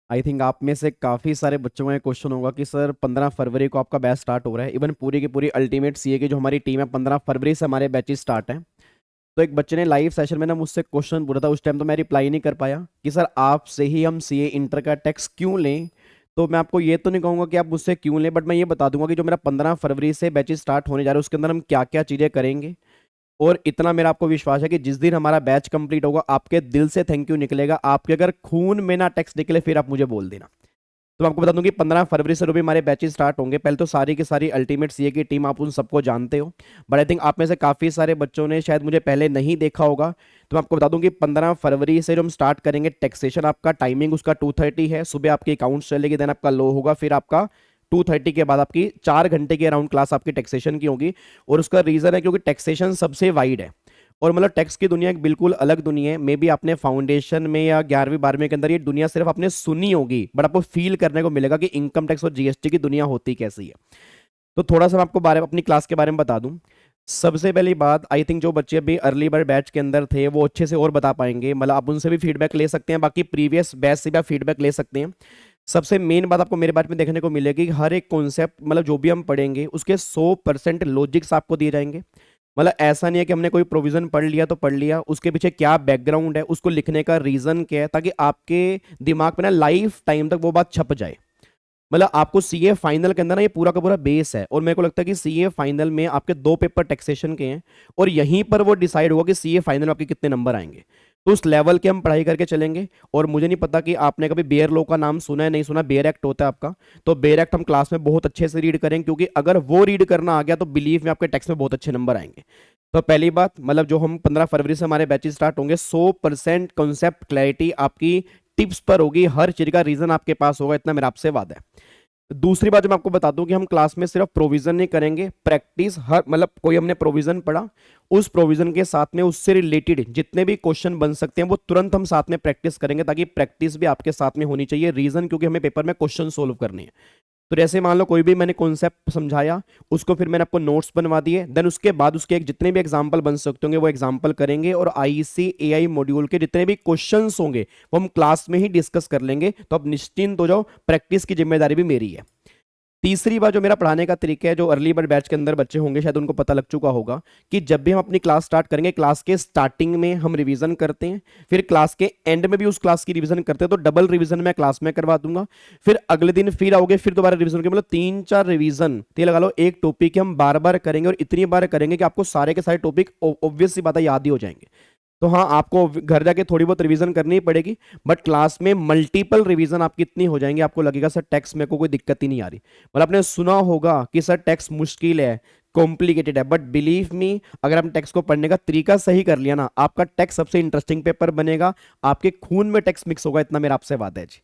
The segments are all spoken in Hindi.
आई थिंक आप में से काफ़ी सारे बच्चों का क्वेश्चन होगा कि सर 15 फरवरी को आपका बैच स्टार्ट हो रहा है। इवन पूरी की पूरी अल्टीमेट सीए की जो हमारी टीम है 15 फरवरी से हमारे बैचेस स्टार्ट हैं। तो एक बच्चे ने लाइव सेशन में ना मुझसे क्वेश्चन पूछा था, उस टाइम तो मैं रिप्लाई नहीं कर पाया कि सर आपसे ही हम सीए इंटर का टेक्स्ट क्यों लें। तो मैं आपको ये तो नहीं कहूँगा कि आप मुझसे क्यों लें, बट मैं ये बता दूंगा कि जो मेरा 15 फरवरी से बैचेस स्टार्ट होने जा रहा है उसके अंदर हम क्या क्या चीज़ें करेंगे। और इतना मेरा आपको विश्वास है कि जिस दिन हमारा बैच कंप्लीट होगा आपके दिल से थैंक यू निकलेगा। आपके अगर खून में ना टेक्स्ट निकले फिर आप मुझे बोल देना। तो मैं आपको बता दूं कि 15 फरवरी से जो भी हमारे बैचेस स्टार्ट होंगे, पहले तो सारी की सारी अल्टीमेट सीए की टीम आप उन सबको जानते हो, बट आई थिंक आप में से काफ़ी सारे बच्चों ने शायद मुझे पहले नहीं देखा होगा। तो मैं आपको बता दूं कि 15 फरवरी से जो हम स्टार्ट करेंगे टैक्सेशन, आपका टाइमिंग उसका 2:30 है। सुबह आपकी अकाउंट्स चलेगी, देन आपका लो होगा, फिर आपका 2:30 के बाद आपकी 4 घंटे की अराउंड क्लास आपकी टैक्सेशन की होगी। और उसका रीज़न है क्योंकि टैक्सेशन सबसे वाइड है और मतलब टैक्स की दुनिया एक बिल्कुल अलग दुनिया है। मे बी आपने फाउंडेशन में या 11वीं 12वीं के अंदर ये दुनिया सिर्फ आपने सुनी होगी, बट आपको फील करने को मिलेगा कि इनकम टैक्स और जीएसटी की दुनिया होती कैसी है। तो थोड़ा सा मैं आपको अपनी क्लास के बारे में बता दूं। सबसे पहली बात, आई थिंक जो बच्चे अभी अर्ली बर्ड बैच के अंदर थे वो अच्छे से और बता पाएंगे, मतलब आप उनसे भी फीडबैक ले सकते हैं, बाकी प्रीवियस बैच से भी आप फीडबैक ले सकते हैं। सबसे मेन बात आपको मेरे बैच में देखने को मिलेगी कि हर एक कॉन्सेप्ट, मतलब जो भी हम पढ़ेंगे उसके 100% लॉजिक्स आपको दिए जाएंगे। मतलब ऐसा नहीं है कि हमने कोई प्रोविजन पढ़ लिया तो पढ़ लिया, उसके पीछे क्या बैकग्राउंड है, उसको लिखने का रीजन क्या है, ताकि आपके दिमाग में ना लाइफ टाइम तक वो बात छप जाए। मतलब आपको सीए फाइनल के अंदर ना ये पूरा का पूरा बेस है, और मेरे को लगता है कि सीए फाइनल में आपके 2 पेपर टैक्सेशन के हैं और यहीं पर वो डिसाइड होगा कि सीए फाइनल में आपके कितने नंबर आएंगे। तो उस लेवल के हम पढ़ाई करके चलेंगे। और मुझे नहीं पता कि आपने कभी बेयर लॉ का नाम सुना है नहीं सुना, बेयर एक्ट होता है आपका। तो बेयर एक्ट हम क्लास में बहुत अच्छे से रीड करेंगे, क्योंकि अगर वो रीड करना आ गया तो बिलीव में आपके टैक्स में बहुत अच्छे नंबर आएंगे। तो पहली बात, मतलब जो हम 15 फरवरी से हमारे बैचेस स्टार्ट होंगे 100% कॉन्सेप्ट क्लैरिटी आपकी टिप्स पर होगी, हर चीज का रीजन आपके पास होगा, इतना मेरा आपसे वादा है। दूसरी बात जो मैं आपको बता दूं कि हम क्लास में सिर्फ प्रोविजन नहीं करेंगे, प्रैक्टिस। हर मतलब कोई हमने प्रोविजन पढ़ा, उस प्रोविजन के साथ में उससे रिलेटेड जितने भी क्वेश्चन बन सकते हैं वो तुरंत हम साथ में प्रैक्टिस करेंगे, ताकि प्रैक्टिस भी आपके साथ में होनी चाहिए। रीजन क्योंकि हमें पेपर में क्वेश्चन सोल्व करने हैं। तो जैसे मान लो कोई भी मैंने कॉन्सेप्ट समझाया, उसको फिर मैंने आपको नोट्स बनवा दिए, देन उसके बाद उसके एक जितने भी एग्जांपल बन सकते होंगे वो एग्जांपल करेंगे, और आईसीएआई मॉड्यूल के जितने भी क्वेश्चंस होंगे वो हम क्लास में ही डिस्कस कर लेंगे। तो अब निश्चिंत हो जाओ, प्रैक्टिस की जिम्मेदारी भी मेरी है। तीसरी बात, जो मेरा पढ़ाने का तरीका है, जो अर्ली बर्ड बैच के अंदर बच्चे होंगे शायद उनको पता लग चुका होगा कि जब भी हम अपनी क्लास स्टार्ट करेंगे, क्लास के स्टार्टिंग में हम रिवीजन करते हैं, फिर क्लास के एंड में भी उस क्लास की रिवीजन करते हैं। तो डबल रिवीजन मैं क्लास में करवा दूंगा, फिर अगले दिन फिर आओगे, फिर दोबारा रिवीजन के, मतलब 3-4 रिवीजन ते लगा लो। एक टॉपिक हम बार बार करेंगे और इतनी बार करेंगे कि आपको सारे के सारे टॉपिक ऑब्वियस सी बात है याद ही हो जाएंगे। तो हाँ, आपको घर जाके थोड़ी बहुत रिवीजन करनी ही पड़ेगी, बट क्लास में मल्टीपल रिवीजन आपकी इतनी हो जाएंगे आपको लगेगा सर टैक्स में को कोई दिक्कत ही नहीं आ रही। मतलब आपने सुना होगा कि सर टैक्स मुश्किल है, कॉम्प्लिकेटेड है, बट बिलीव मी, अगर आपने टैक्स को पढ़ने का तरीका सही कर लिया ना, आपका टैक्स सबसे इंटरेस्टिंग पेपर बनेगा। आपके खून में टैक्स मिक्स होगा, इतना मेरा आपसे वादा है जी।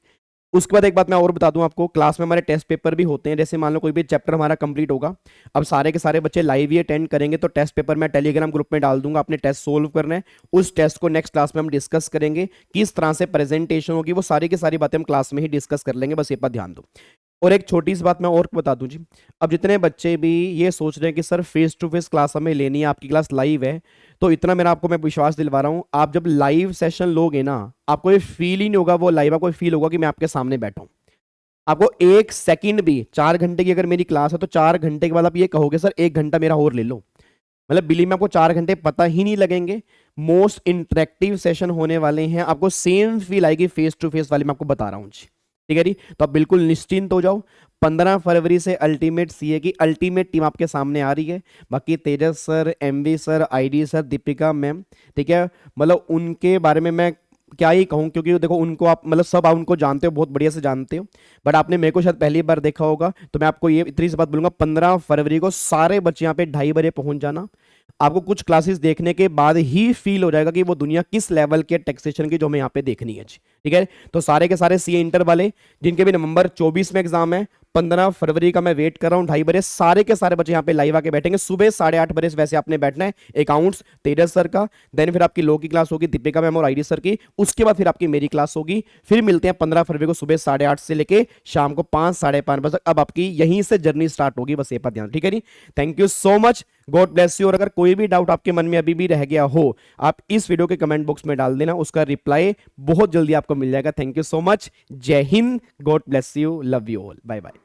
उसके बाद एक बात मैं और बता दूं आपको, क्लास में हमारे टेस्ट पेपर भी होते हैं। जैसे मान लो कोई भी चैप्टर हमारा कंप्लीट होगा, अब सारे के सारे बच्चे लाइव ही अटेंड करेंगे, तो टेस्ट पेपर मैं टेलीग्राम ग्रुप में डाल दूंगा, आपने टेस्ट सोल्व करना है। उस टेस्ट को नेक्स्ट क्लास में हम डिस्कस करेंगे, किस तरह से प्रेजेंटेशन होगी, वो सारी की सारी बातें हम क्लास में ही डिस्कस कर लेंगे, बस ये पर ध्यान दो। और एक छोटी सी बात मैं और बता दूं जी, अब जितने बच्चे भी ये सोच रहे हैं कि sir face to face class हमें लेनी है, आपकी क्लास लाइव है, तो इतना मेरा आपको मैं विश्वास दिलवा रहा हूं, आप जब लाइव सेशन लोगे ना, आपको ये फील ही नहीं होगा वो लाइव, आपको फील होगा कि मैं आपके सामने बैठा हूं। आपको एक सेकंड भी, 4 घंटे की अगर मेरी क्लास है तो 4 घंटे के बाद आप ये कहोगे सर 1 घंटा मेरा और ले लो। मतलब बिलीव में आपको 4 घंटे पता ही नहीं लगेंगे। मोस्ट इंटरेक्टिव सेशन होने वाले हैं, आपको सेम फील आएगी फेस टू फेस वाली, मैं आपको बता रहा हूँ जी। ठीक है जी, तो आप बिल्कुल निश्चिंत हो जाओ। 15 फरवरी से अल्टीमेट सीए की अल्टीमेट टीम आपके सामने आ रही है। बाकी Tejas sir, MV sir, ID sir, Deepika ma'am, ठीक है, मतलब उनके बारे में मैं क्या ही कहूँ, क्योंकि देखो उनको आप मतलब सब आप उनको जानते हो, बहुत बढ़िया से जानते हो, बट आपने मेरे को शायद पहली बार देखा होगा। तो मैं आपको ये इतनी सी बात बोलूंगा, 15 फरवरी को सारे बच्चे यहाँ पे 2:30 बजे पहुंच जाना। आपको कुछ क्लासेस देखने के बाद ही फील हो जाएगा कि वो दुनिया किस लेवल के टैक्सेशन की जो हमें यहाँ पे देखनी है जी। ठीक है, तो सारे के सारे सीए इंटर वाले जिनके भी नवंबर 24 में एग्जाम है, 15 फरवरी का मैं वेट कर रहा हूँ 2:30 बजे, सारे के सारे बच्चे यहाँ पे लाइव आके बैठेंगे। सुबह 8:30 बजे से वैसे आपने बैठना है। अकाउंट्स तेजस सर का, देन फिर आपकी लॉ की क्लास होगी दीपिका मैम और आईडी सर की, उसके बाद फिर आपकी मेरी क्लास होगी। फिर मिलते हैं 15 फरवरी को सुबह 8:30 से लेके शाम को 5-5:30 बजे तक। अब आपकी यहीं से जर्नी स्टार्ट होगी, बस ये पर ध्यान। ठीक है जी, thank you so much. God bless you. और अगर कोई भी डाउट आपके मन में अभी भी रह गया हो, आप इस वीडियो के कमेंट बॉक्स में डाल देना, उसका रिप्लाई बहुत जल्दी आपको मिल जाएगा। Thank you so much. जय Hind, God bless you, love you all, bye bye.